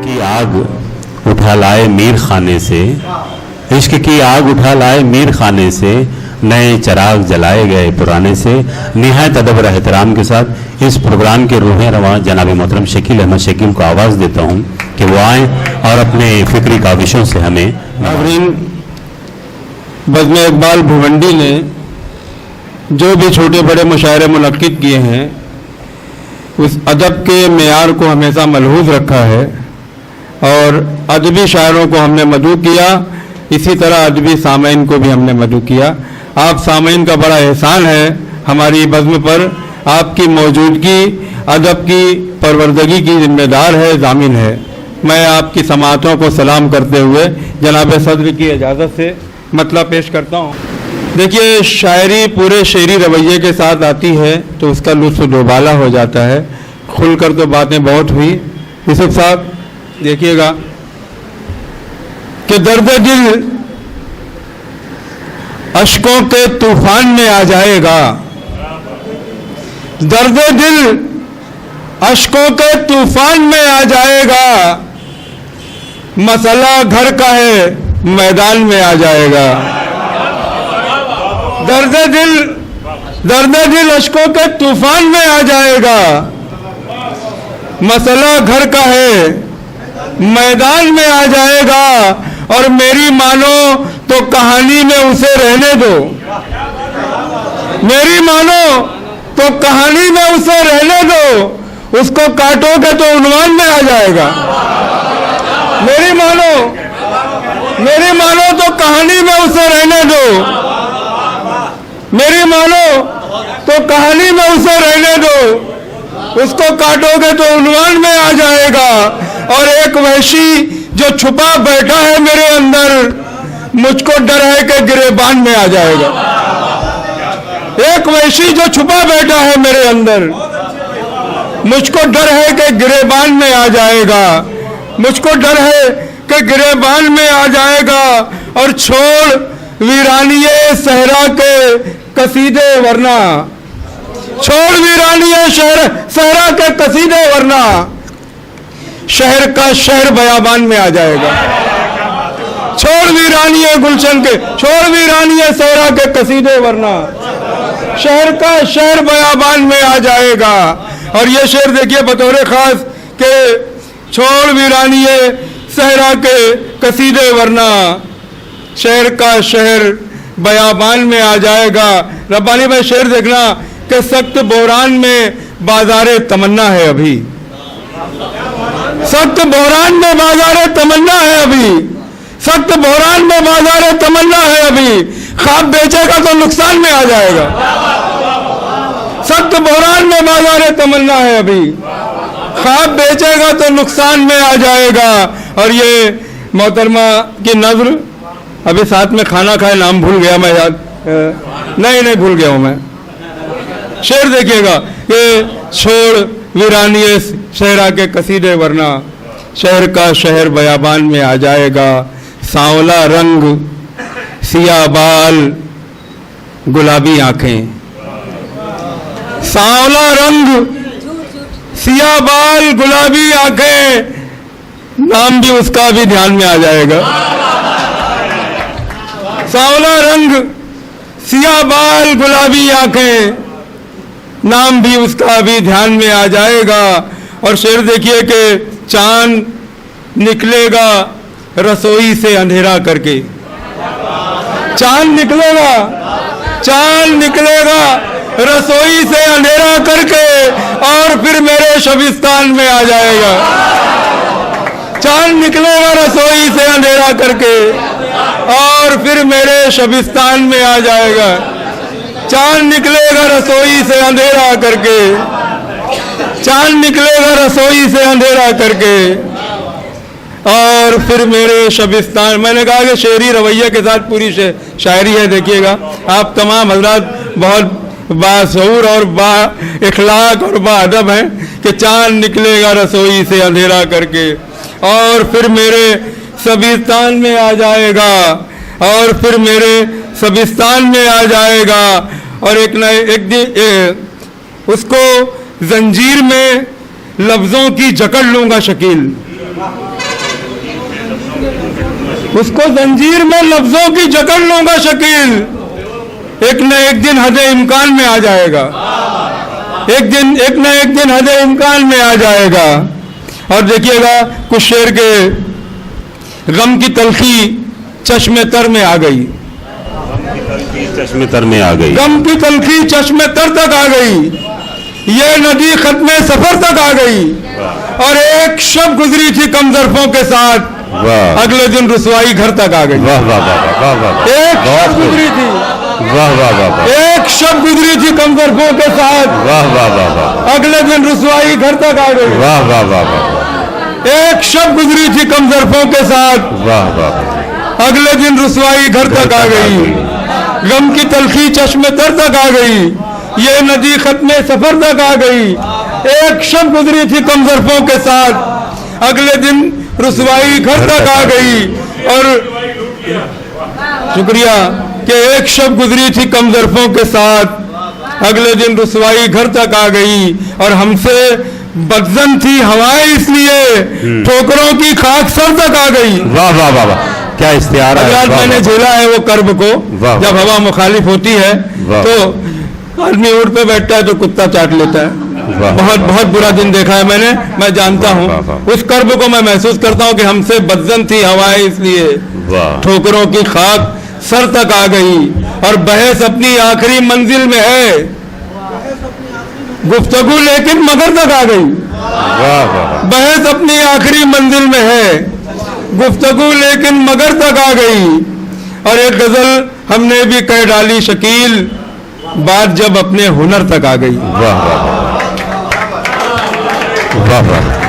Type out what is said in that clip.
की आग उठा लाए मीर खाने से, इश्क की आग उठा लाए मीर खाने से, नए चिराग जलाए गए पुराने से। निहायत अदब और एहतराम के साथ इस प्रोग्राम के रूह रवां जनाब मोहतरम शकील अहमद शकील को आवाज़ देता हूँ कि वो आएँ और अपने फ़िक्री काविशों से हमें। नाज़रीन, बज़्म इक़बाल भिवंडी ने जो भी छोटे बड़े मुशायरे मुनक्किद किए हैं उस अदब के मेयार को हमेशा मलहूज़ रखा है और अदबी शायरों को हमने मदऊ किया, इसी तरह अदबी सामईन को भी हमने मदऊ किया। आप सामईन का बड़ा एहसान है हमारी बज़्म पर, आपकी मौजूदगी अदब की परवरदगी की जिम्मेदार है, ज़ामिन है। मैं आपकी समाअतों को सलाम करते हुए जनाब सदर की इजाज़त से मतलब पेश करता हूँ। देखिए, शायरी पूरे शेरी रवैये के साथ आती है तो उसका लुत्फ़ दोबाला हो जाता है। खुलकर तो बातें बहुत हुई। यूसुफ साहब देखिएगा कि दर्द दिल अश्कों के तूफान में आ जाएगा, दर्द दिल अश्कों के तूफान में आ जाएगा, मसला घर का है मैदान में आ जाएगा। दर्द दिल अश्कों के तूफान में आ जाएगा, मसला घर का है मैदान में आ जाएगा। और मेरी मानो तो कहानी में उसे रहने दो, मेरी मानो तो कहानी में उसे रहने दो, उसको काटोगे तो उन्वान में आ जाएगा। मेरी मानो तो कहानी में उसे रहने दो, मेरी मानो तो कहानी में उसे रहने दो, उसको काटोगे तो उन्वान में आ जाएगा। और एक वहशी जो छुपा बैठा है मेरे अंदर, मुझको डर है कि गिरेबान में आ जाएगा। एक वहशी जो छुपा बैठा है मेरे अंदर, मुझको डर है कि गिरेबान में आ जाएगा, मुझको डर है कि गिरेबान में आ जाएगा। और छोड़ वीरानिये सहरा के कसीदे वरना, छोड़ वीरानिये सहरा के कसीदे वरना, शहर का शहर बयाबान में आ जाएगा। छोड़ वीरानिये गुलशन के, छोड़ वीरानिये सहरा के कसीदे वरना, शहर का शहर बयाबान में आ जाएगा। और ये शेर देखिए बतौर खास के छोड़ वीरानिये सहरा के कसीदे वरना, शहर का शहर बयाबान में आ जाएगा। रब्बानी भाई शेर देखना कि सख्त बोरान में बाजारे तमन्ना है अभी, सख्त बोरान में बाजारे तमन्ना है अभी, सख्त बोरान में बाजारे तमन्ना है अभी, ख्वाब बेचेगा तो नुकसान में आ जाएगा। सख्त बोरान में बाजारे तमन्ना है अभी, ख्वाब बेचेगा तो नुकसान में आ जाएगा। और ये मोहतरमा की नज़्र, अभी साथ में खाना खाए, नाम भूल गया मैं, याद नहीं भूल गया हूँ मैं। शेर देखिएगा कि छोड़ वीरानिये सहरा के कसीदे वरना, शहर का शहर बयाबान में आ जाएगा। सांवला रंग सिया बाल गुलाबी आंखें, सांवला रंग सिया बाल गुलाबी आंखें, नाम भी उसका भी ध्यान में आ जाएगा। सांवला रंग सिया बाल गुलाबी आंखें, नाम भी उसका भी ध्यान में आ जाएगा। और शेर देखिए कि चांद निकलेगा रसोई से अंधेरा करके, चांद निकलेगा रसोई से अंधेरा करके, और फिर मेरे शबिस्तान में आ जाएगा। चांद निकलेगा रसोई से अंधेरा करके, और फिर मेरे शबिस्तान में आ जाएगा। चांद निकलेगा रसोई से अंधेरा करके, चांद निकलेगा रसोई से अंधेरा करके, और फिर मेरे शबिस्तान। मैंने कहा कि शेरी रवैये के साथ पूरी शायरी है। देखिएगा आप तमाम हजरात बहुत बाशऊर और बा इखलाक और बाअदब हैं कि चांद निकलेगा रसोई से अंधेरा करके, और फिर मेरे शबिस्तान में आ जाएगा, और फिर मेरे शबिस्तान में आ जाएगा। और एक दिन उसको जंजीर में लफ्ज़ों की जकड़ लूँगा शकील, उसको जंजीर में लफ्जों की जकड़ लूंगा शकील, एक न एक दिन हदे इम्कान में आ जाएगा, एक न एक दिन हदे इम्कान में आ जाएगा। और देखिएगा कुछ शेर के गम की तलखी चश्मे तर में आ गई, चश्मे तर में आ गई, गम की तलखी चश्मे तर तक आ गई, ये नदी खत्मे सफर तक आ गई, और एक शब गुजरी थी कमजरफों के साथ, अगले दिन रुसवाई घर तक आ गई। वाह वाह वाह वाह वाह, एक शब गुजरी थी, वाह वाह वाह, एक शब गुजरी थी कमजरफों के साथ, वाह वाह वाह, अगले दिन रुसवाई घर तक आ गई। वाह वाह वाह, एक शब गुजरी थी कमजरफों के साथ, वाह वाह, अगले दिन रुसवाई घर तक आ गई, गम की तलखी चश्मे तर तक आ गई, ये नदी खत्मे सफर तक आ गई, एक शब गुजरी थी कमजरफों के साथ, अगले दिन रुसवाई घर तक आ गई। और शुक्रिया कि एक शब गुजरी थी कमजरफों के साथ, अगले दिन रुसवाई घर तक आ गई, और हमसे बदजन थी हवाएं इसलिए ठोकरों की खाक सर तक आ गई। वाह वाह वाह वाह, क्या इस्तिहार है। आज मैंने झेला है वो कर्ब को, जब हवा मुखालिफ होती है तो आदमी ऊँट पे बैठता है तो कुत्ता चाट लेता है। बहुत बहुत बुरा दिन देखा है मैंने, मैं जानता हूँ उस कर्ब को, मैं महसूस करता हूँ कि हमसे बदजन थी हवाएं इसलिए ठोकरों की खाक सर तक आ गई, और बहस अपनी आखिरी मंजिल में है, गुफ्तगू लेकिन मगर तक आ गई। बहस अपनी आखिरी मंजिल में है, गुफ्तगू लेकिन मगर तक आ गई। और एक गजल हमने भी कह डाली शकील, बात जब अपने हुनर तक आ गई। वाह वाह वाह वाह।